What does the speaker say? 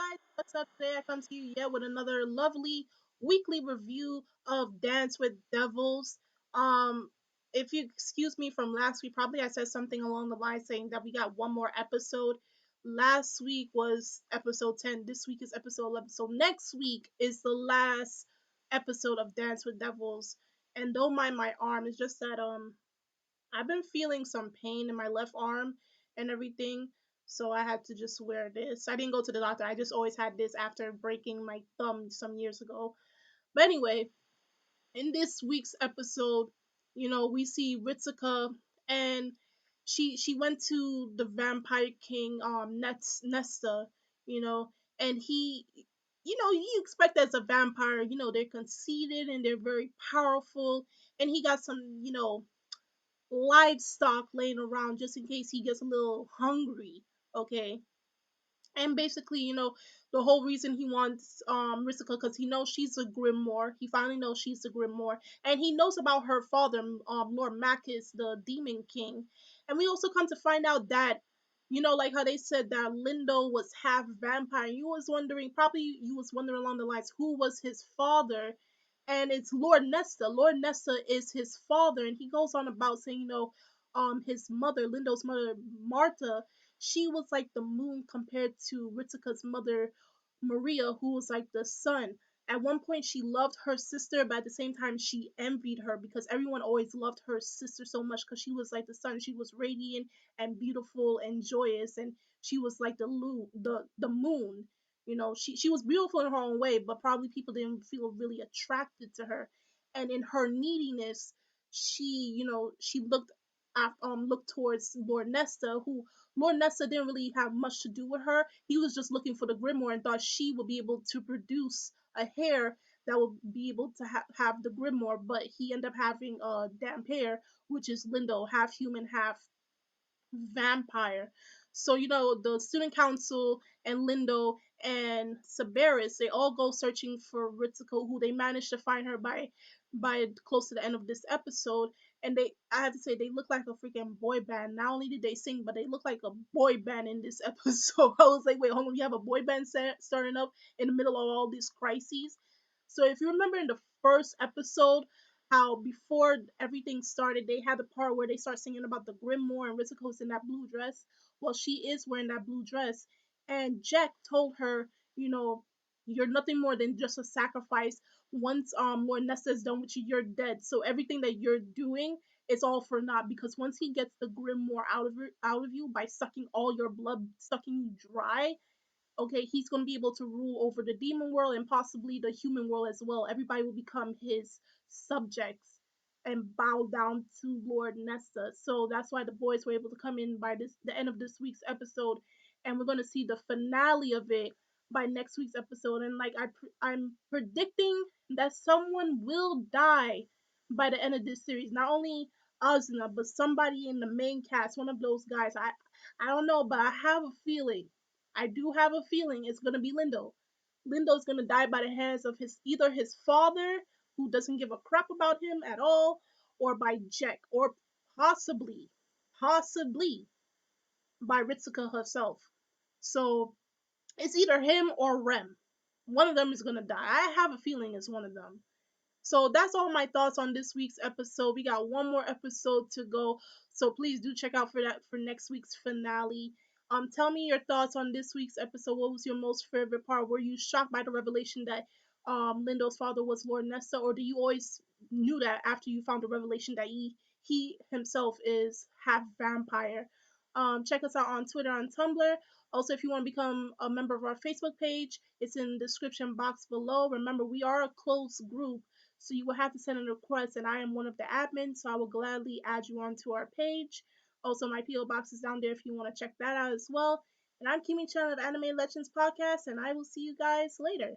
guys, what's up? Today I come to you yet with another lovely weekly review of Dance with Devils. Um, if you excuse me from last week, probably I said something along the line saying that we got one more episode. Last week was episode 10. This week is episode 11. So next week is the last episode of Dance with Devils. And don't mind my arm. It's just that I've been feeling some pain in my left arm and everything, so I had to just wear this. I didn't go to the doctor. I just always had this after breaking my thumb some years ago. But anyway, in this week's episode, we see Ritsuka and she went to the Vampire King Nesta, you know, and he you expect as a vampire, they're conceited and they're very powerful, and he got some, livestock laying around just in case he gets a little hungry. Okay. And basically, the whole reason he wants Risika, because he knows she's a grimoire. He finally knows she's a grimoire, and he knows about her father, Lord Makis, the Demon King. And we also come to find out that, like how they said that Lindo was half vampire. You was wondering, probably you was wondering along the lines, who was his father? And it's Lord Nesta. Lord Nesta is his father, and he goes on about saying, his mother, Lindo's mother, Marta, she was like the moon compared to Ritika's mother, Maria, who was like the sun. At one point, she loved her sister, but at the same time, she envied her because everyone always loved her sister so much because she was like the sun. She was radiant and beautiful and joyous, and she was like the moon. She was beautiful in her own way, but probably people didn't feel really attracted to her. And in her neediness, she looked towards Lord Nesta, who Lord Nesta didn't really have much to do with her. He was just looking for the grimoire and thought she would be able to produce a hair that would be able to have the grimoire, but he ended up having a damp hair, which is Lindo, half human, half vampire. So, the student council and Lindo and Sabaris, they all go searching for Ritsuko, who they manage to find her by close to the end of this episode. And I have to say, they look like a freaking boy band. Not only did they sing, but they look like a boy band in this episode. I was like, wait, hold on, you have a boy band starting up in the middle of all these crises. So if you remember in the first episode, how before everything started, they had the part where they start singing about the Grimoire and Ritsuko's in that blue dress. Well, she is wearing that blue dress, and Jack told her, you're nothing more than just a sacrifice. Once Lord Nesta is done with you, you're dead. So everything that you're doing is all for naught because once he gets the Grimoire out of you by sucking all your blood, sucking you dry, okay, he's going to be able to rule over the demon world and possibly the human world as well. Everybody will become his subjects and bow down to Lord Nesta. So that's why the boys were able to come in by the end of this week's episode, and we're going to see the finale of it by next week's episode. And like I'm predicting that someone will die by the end of this series. Not only Azuna, but somebody in the main cast, one of those guys. I don't know, but I have a feeling, I do have a feeling it's gonna be Lindo. Lindo's gonna die by the hands of either his father, who doesn't give a crap about him at all, or by Jack, or possibly by Ritsuka herself. So it's either him or Rem. One of them is gonna die. I have a feeling it's one of them. So that's all my thoughts on this week's episode. We got one more episode to go, so please do check out for that for next week's finale. Tell me your thoughts on this week's episode. What was your most favorite part? Were you shocked by the revelation that Lindo's father was Lord Nesta, or do you always knew that after you found the revelation that he himself is half vampire? Check us out on Twitter, on Tumblr. Also, if you want to become a member of our Facebook page, it's in the description box below. Remember, we are a close group, so you will have to send a request, and I am one of the admins, so I will gladly add you onto our page. Also, my P.O. box is down there if you want to check that out as well. And I'm Kimi Chan of Anime Legends Podcast, and I will see you guys later.